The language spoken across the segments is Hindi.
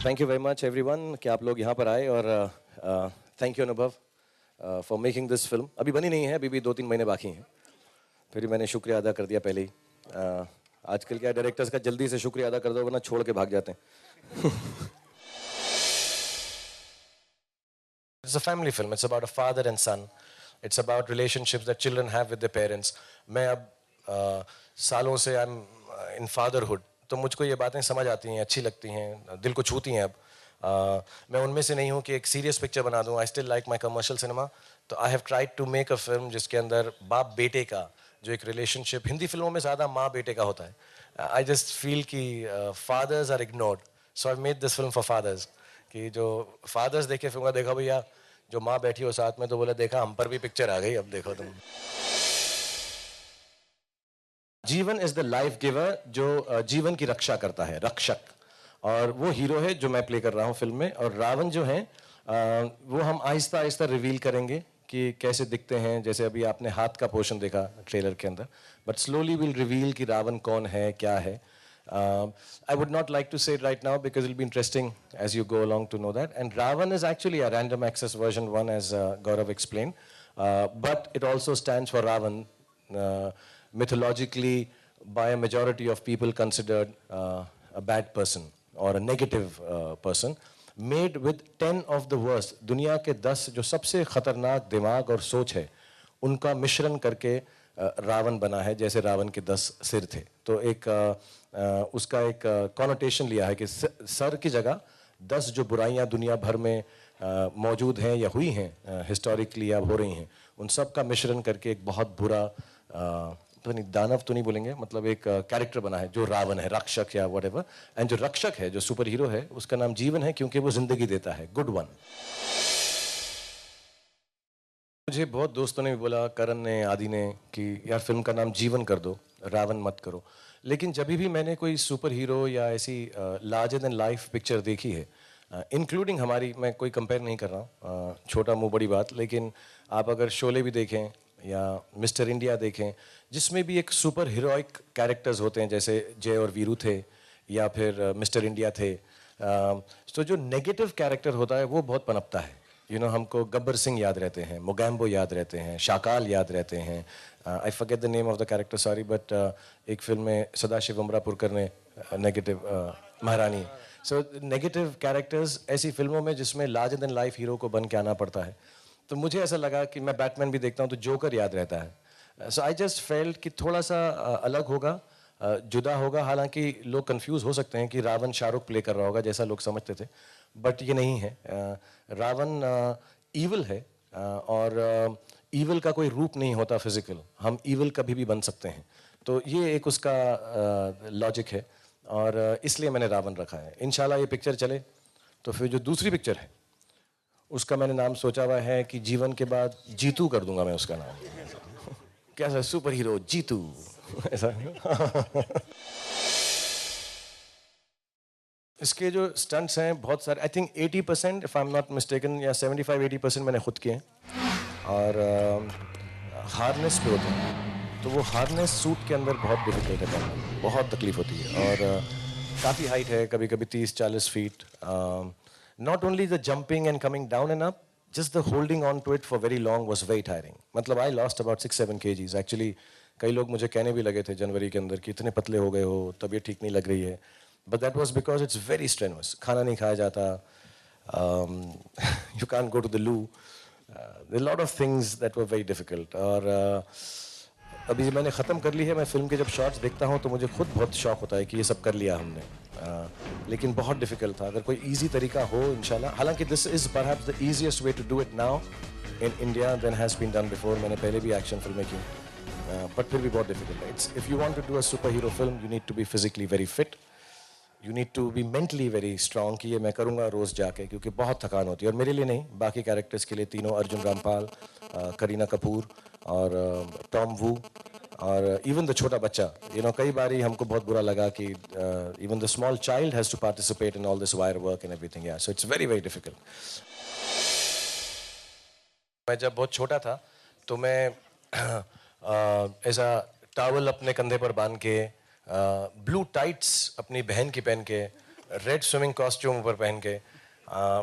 Thank you very much everyone कि आप लोग यहाँ पर आए और थैंक यू अनुभव फॉर मेकिंग दिस फिल्म। अभी बनी नहीं है, अभी भी 2-3 महीने बाकी हैं। फिर मैंने शुक्रिया अदा कर दिया पहले ही। आजकल क्या डायरेक्टर्स का जल्दी से शुक्रिया अदा कर दो वरना छोड़ के भाग जाते हैं। It's a family film. It's about a father and son. It's about relationships that children have with their parents. मैं अब सालों से I'm in fatherhood, तो मुझको ये बातें समझ आती हैं, अच्छी लगती हैं, दिल को छूती हैं। अब मैं उनमें से नहीं हूँ कि एक सीरियस पिक्चर बना दूँ। I still like my commercial cinema. तो I have tried to make a film जिसके अंदर बाप बेटे का जो एक रिलेशनशिप, हिंदी फिल्मों में ज़्यादा माँ बेटे का होता है। I just feel कि fathers are ignored. So I've made this film for fathers. कि जो फादर्स देखे फिल्म देखा भैया, जो माँ बैठी हो साथ में तो बोले देखा हम पर भी पिक्चर आ गई, अब देखो तुम। जीवन इज द लाइफ गिवर, जो जीवन की रक्षा करता है, रक्षक। और वो हीरो है जो मैं प्ले कर रहा हूँ फिल्म में। और रावण जो है वो हम आहिस्ता आहिस्ता रिवील करेंगे कि कैसे दिखते हैं। जैसे अभी आपने हाथ का पोर्शन देखा ट्रेलर के अंदर, बट स्लोली विल रिवील कि रावण कौन है, क्या है। I would not like to say it right now because it'll be interesting as you go along to know that. And Ravan is actually a random access version 1, as Gaurav explained. But it also stands for Ravan, mythologically by a majority of people considered a bad person or a negative person, made with 10 of the worst. दुनिया के 10 जो सबसे खतरनाक दिमाग और सोच है, उनका मिश्रण करके रावण बना है। जैसे रावण के 10 सिर थे, तो एक उसका एक कॉनोटेशन लिया है कि सर की जगह 10 जो बुराइयां दुनिया भर में मौजूद हैं या हुई हैं हिस्टोरिकली या हो रही हैं, उन सब का मिश्रण करके एक बहुत बुरा तो नहीं, दानव तो नहीं बोलेंगे, मतलब एक कैरेक्टर बना है जो रावण है, रक्षक या व्हाटएवर। एंड जो रक्षक है, जो सुपर हीरो है, उसका नाम जीवन है क्योंकि वो जिंदगी देता है, गुड वन। मुझे बहुत दोस्तों ने भी बोला, करण ने, आदि ने, कि यार फिल्म का नाम जीवन कर दो, रावण मत करो। लेकिन जब भी मैंने कोई सुपर हीरो या ऐसी लार्जर देन लाइफ पिक्चर देखी है, इंक्लूडिंग हमारी, मैं कोई कंपेयर नहीं कर रहा हूँ, छोटा मुंह बड़ी बात, लेकिन आप अगर शोले भी देखें या मिस्टर इंडिया देखें, जिसमें भी एक सुपर हीरोइक कैरेक्टर्स होते हैं, जैसे जय और वीरू थे या फिर मिस्टर इंडिया थे, तो जो नेगेटिव कैरेक्टर होता है वो बहुत पनपता है। हमको गब्बर सिंह याद रहते हैं, मोगैम्बो याद रहते हैं, शाकाल याद रहते हैं। I forget the name of the character, sorry, but एक फिल्म में सदाशिव अमरापुरकर ने नेगेटिव महारानी। सो नेगेटिव कैरेक्टर्स ऐसी फिल्मों में जिसमें लार्जर देन लाइफ हीरो को बन के आना पड़ता है। तो मुझे ऐसा लगा कि मैं बैटमैन भी देखता हूँ तो जोकर याद रहता है। सो आई जस्ट फेल्ट कि थोड़ा सा अलग होगा, जुदा होगा। हालांकि लोग कंफ्यूज हो सकते हैं कि रावण शाहरुख प्ले कर रहा होगा जैसा लोग समझते थे, बट ये नहीं है। रावण ईविल है, और ईविल का कोई रूप नहीं होता फिजिकल, हम ईविल कभी भी बन सकते हैं। तो ये एक उसका लॉजिक है, और इसलिए मैंने रावण रखा है। इंशाल्लाह ये पिक्चर चले तो फिर जो दूसरी पिक्चर है उसका मैंने नाम सोचा हुआ है कि जीवन के बाद जीतू कर दूंगा मैं उसका नाम। कैसा सुपर हीरो जीतू ऐसा। इसके जो स्टंट्स हैं बहुत सारे, I think 80% if I am not mistaken, या 75-80% मैंने खुद किए हैं। और हार्नेस पे होते हैं, तो वो हार्नेस सूट के अंदर बहुत डिफिकल्ट है करना, बहुत तकलीफ होती है। और काफ़ी हाइट है, कभी कभी 30-40 feet. Not only the jumping and coming down and up, just the holding on to it for very long was very tiring. मतलब I lost about 6-7 kgs. Actually कई लोग मुझे कहने भी लगे थे जनवरी के अंदर कि इतने पतले हो गए हो, तबीयत ठीक नहीं लग रही है। But that was because it's very strenuous. खाना नहीं खाया जाता, you can't go to the loo. There are a lot of things that were very difficult. और अभी मैंने ख़त्म कर ली है। मैं फिल्म के जब शॉट्स देखता हूँ तो मुझे खुद बहुत शौक होता है कि ये सब कर लिया हमने। लेकिन बहुत डिफिकल्ट था। अगर कोई इजी तरीका हो इंशाल्लाह, हालांकि this is perhaps the easiest way to do it now in India than has been done before. मैंने पहले भी एक्शन फिल्में की, बट फिर भी बहुत डिफिकल्ट है। It's if you want to do a super hero film you need to be physically very fit, you need to be mentally very strong कि ये मैं करूँगा रोज़ जाके, क्योंकि बहुत थकान होती है। और मेरे लिए नहीं, बाकी कैरेक्टर्स के लिए, तीनों, अर्जुन रामपाल, करीना कपूर और टॉम वू, और इवन द छोटा बच्चा, कई बारी हमको बहुत बुरा लगा कि even the small child has to participate in all this wire work and everything. या so it's very very difficult. मैं जब बहुत छोटा था तो मैं ऐसा टावल अपने कंधे पर बांध के, ब्लू टाइट्स अपनी बहन की पहन के, रेड स्विमिंग कॉस्ट्यूम ऊपर पहन के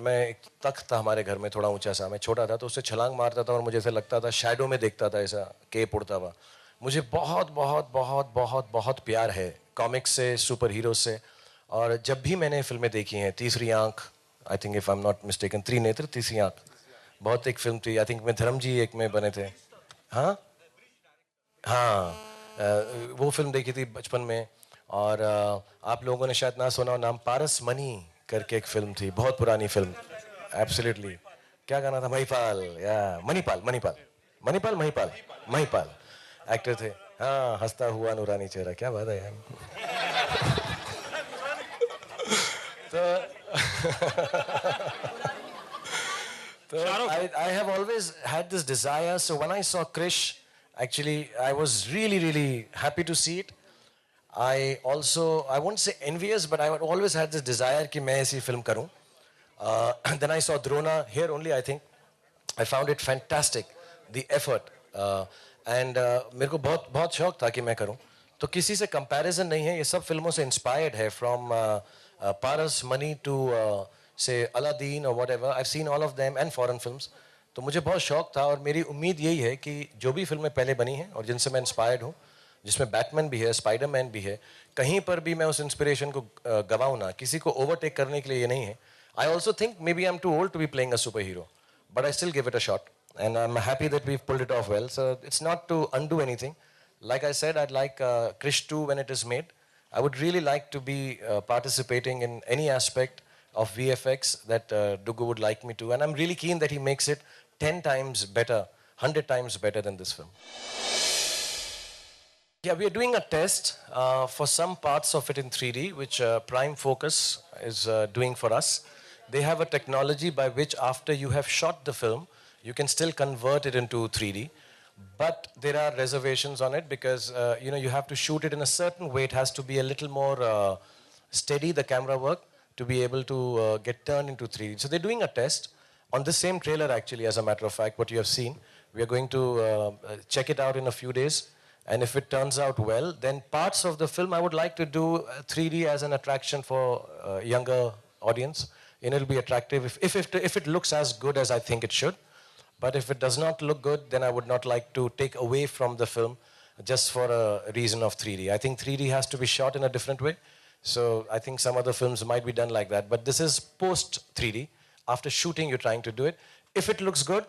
मैं एक तख्त था हमारे घर में थोड़ा ऊंचा सा, मैं छोटा था तो उससे छलांग मारता था और मुझे ऐसा लगता था शैडो में देखता था ऐसा केप उड़ता हुआ। मुझे बहुत बहुत बहुत बहुत बहुत प्यार है कॉमिक्स से, सुपर हीरो से। और जब भी मैंने फिल्में देखी हैं, तीसरी आंख, I think if I am not mistaken, Trinetra, तीसरी आंख, बहुत एक फिल्म थी, आई थिंक मैं धर्म जी एक में बने थे। हाँ हाँ, वो फिल्म देखी थी बचपन में। और आप लोगों ने शायद ना सुना हो नाम, पारस मनी करके एक फिल्म थी, बहुत पुरानी फिल्म। एब्सोल्युटली। क्या गाना था, महिपाल या मणिपाल, मणिपाल, मणिपाल, महिपाल, महिपाल एक्टर थे। हाँ, हंसता हुआ नूरानी चेहरा, क्या बात है यार। तो I have always had this desire. So when I saw Krish, actually, I was really, really happy to see it. I also, I won't say envious, but I always had this desire कि मैं ऐसी film करूं. Then I saw Drona here only. I think I found it fantastic, the effort, and मेरे को बहुत बहुत शौक था कि मैं करूं. तो किसी से comparison नहीं है, ये सब फिल्मों से inspired है, from Paras Money to say Aladdin or whatever. I've seen all of them and foreign films. तो मुझे बहुत शौक था और मेरी उम्मीद यही है कि जो भी फिल्में पहले बनी हैं और जिनसे मैं इंस्पायर्ड हूँ, जिसमें बैटमैन भी है, स्पाइडरमैन भी है, कहीं पर भी मैं उस इंस्पिरेशन को गवाऊँ ना, किसी को ओवरटेक करने के लिए ये नहीं है. I also think maybe I am too old to be playing a super hero, but I still give it a shot, and I'm happy that we've pulled it off well. So it's not to undo anything. Like I said, I'd like Krish 2 when it is made. I would really like to be participating in any aspect of VFX that Dugu would like me to, and I'm really keen that he makes it 10 times better, 100 times better than this film. Yeah, we are doing a test for some parts of it in 3D, which Prime Focus is doing for us. They have a technology by which after you have shot the film, you can still convert it into 3D. But there are reservations on it because you have to shoot it in a certain way. It has to be a little more steady, the camera work, to be able to get turned into 3D. So they're doing a test on the same trailer, actually, as a matter of fact, what you have seen. We are going to check it out in a few days. And if it turns out well, then parts of the film I would like to do 3D as an attraction for younger audience. It'll be attractive if it looks as good as I think it should. But if it does not look good, then I would not like to take away from the film just for a reason of 3D. I think 3D has to be shot in a different way. So I think some other films might be done like that. But this is post 3D. After shooting, you're trying to do it. If it looks good,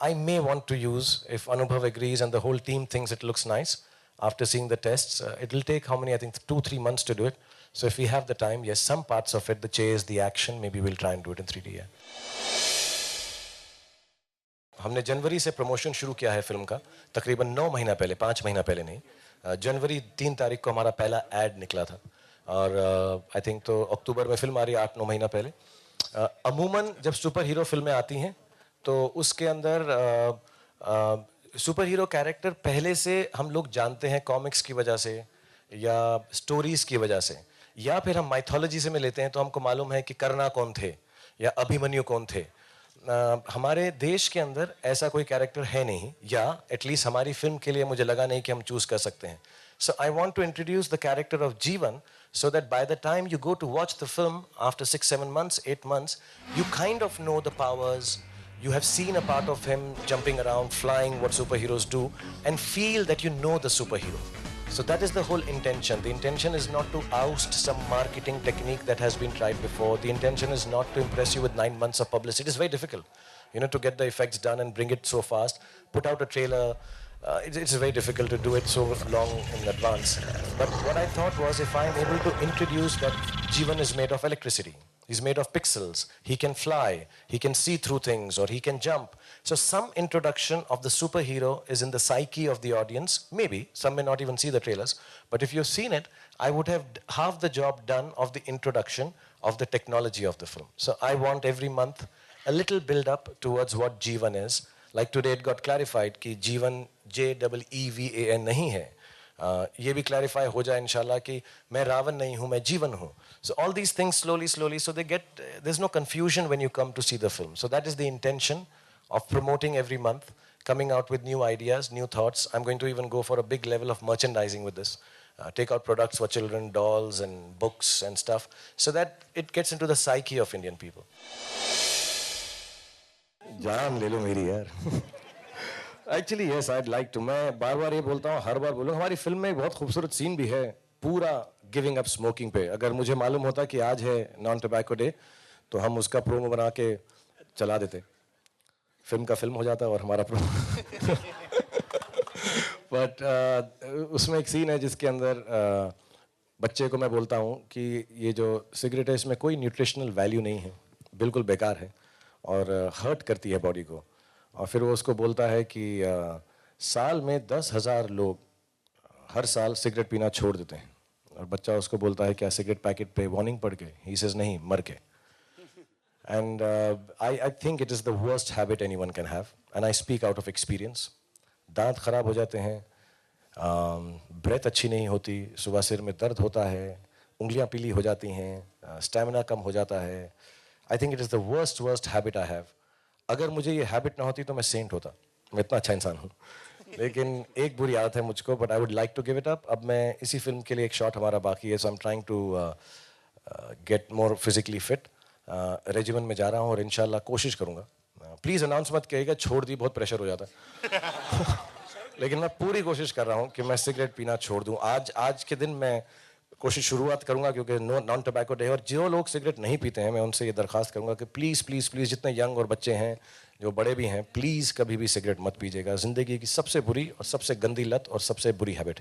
I may want to use, if Anubhav agrees and the whole team thinks it looks nice, after seeing the tests, it will take how many, I think 2-3 months to do it. So if we have the time, yes, some parts of it, the chase, the action, maybe we'll try and do it in 3D. Yeah. हमने जनवरी से प्रमोशन शुरू किया है फिल्म का, तकरीबन 9 महीना पहले, 5 महीना पहले नहीं. जनवरी 3 तारीख को हमारा पहला एड निकला था और आई थिंक तो अक्टूबर में फिल्म आ रही है 8-9 महीना पहले. अमूमन जब सुपर हीरो फिल्में आती हैं तो उसके अंदर सुपर हीरो कैरेक्टर पहले से हम लोग जानते हैं कॉमिक्स की वजह से या स्टोरीज की वजह से, या फिर हम माइथोलॉजी से में लेते हैं तो हमको मालूम है कि कर्णा कौन थे या अभिमन्यु कौन थे. हमारे देश के अंदर ऐसा कोई कैरेक्टर है नहीं, या एटलीस्ट हमारी फिल्म के लिए मुझे लगा नहीं कि हम चूज कर सकते हैं. So I want to introduce the character of Jeevan so that by the time you go to watch the film after 6-7 months, 8 months, you kind of know the powers, you have seen a part of him jumping around, flying, what superheroes do, and feel that you know the superhero. So that is the whole intention. The intention is not to oust some marketing technique that has been tried before. The intention is not to impress you with 9 months of publicity. It is very difficult, to get the effects done and bring it so fast. Put out a trailer. It's very difficult to do it so long in advance. But what I thought was, if I'm able to introduce that Jeevan is made of electricity, he's made of pixels, he can fly, he can see through things, or he can jump. So some introduction of the superhero is in the psyche of the audience. Maybe, some may not even see the trailers. But if you've seen it, I would have half the job done of the introduction of the technology of the film. So I want every month a little build up towards what Jeevan is. Like today it got clarified कि जीवन JEEVAN नहीं है. ये भी clarify हो जाए इंशाल्लाह कि मैं रावण नहीं हूँ, मैं जीवन हूँ. So all these things slowly, so there's no confusion when you come to see the film. So that is the intention of promoting every month, coming out with new ideas, new thoughts. I'm going to even go for a big level of merchandising with this. take out products for children, dolls and books and stuff, so that it gets into the psyche of Indian people. जान ले लो मेरी यार. Actually yes, I'd like to. मैं बार बार ये बोलता हूँ, हर बार बोलूँ. हमारी फिल्म में एक बहुत खूबसूरत सीन भी है, पूरा गिविंग अप स्मोकिंग पे. अगर मुझे मालूम होता कि आज है नॉन टोबैको डे, तो हम उसका प्रोमो बना के चला देते. फिल्म का फिल्म हो जाता और हमारा प्रोमो. बट उसमें एक सीन है जिसके अंदर बच्चे को मैं बोलता हूँ कि ये जो सिगरेट है इसमें कोई न्यूट्रिशनल वैल्यू नहीं है, बिल्कुल बेकार है और हर्ट करती है बॉडी को. और फिर वो उसको बोलता है कि साल में 10,000 लोग हर साल सिगरेट पीना छोड़ देते हैं. और बच्चा उसको बोलता है क्या सिगरेट पैकेट पे वार्निंग पढ़ के? ही सेज नहीं, मर के. And I think it is the worst habit anyone can have, and I speak out of experience. दांत खराब हो जाते हैं, ब्रेथ अच्छी नहीं होती, सुबह सिर में दर्द होता है, उंगलियां पीली हो जाती हैं, स्टैमिना कम हो जाता है. I think it is the worst habit I have. अगर मुझे ये हैबिट ना होती तो मैं सेंट होता. मैं इतना अच्छा इंसान हूँ, लेकिन एक बुरी आदत है मुझको. But I would like to give it up. अब मैं इसी फिल्म के लिए एक शॉट हमारा बाकी है, so I am trying to get more physically fit. Regiment में जा रहा हूँ और इंशाल्लाह कोशिश करूँगा. प्लीज़ अनाउंस मत करिएगा, छोड़ दी, बहुत प्रेशर हो जाता है. लेकिन मैं पूरी कोशिश कर रहा हूँ कि मैं सिगरेट पीना छोड़ दूँ. आज के दिन मैं कोशिश शुरुआत करूँगा, क्योंकि नॉन टोबैको डे. और जो लोग सिगरेट नहीं पीते हैं, मैं उनसे ये दरख्वास्त करूँगा कि प्लीज़ प्लीज़ प्लीज़, जितने यंग और बच्चे हैं, जो बड़े भी हैं, प्लीज़ कभी भी सिगरेट मत पीजिएगा. ज़िंदगी की सबसे बुरी और सबसे गंदी लत और सबसे बुरी हैबिट.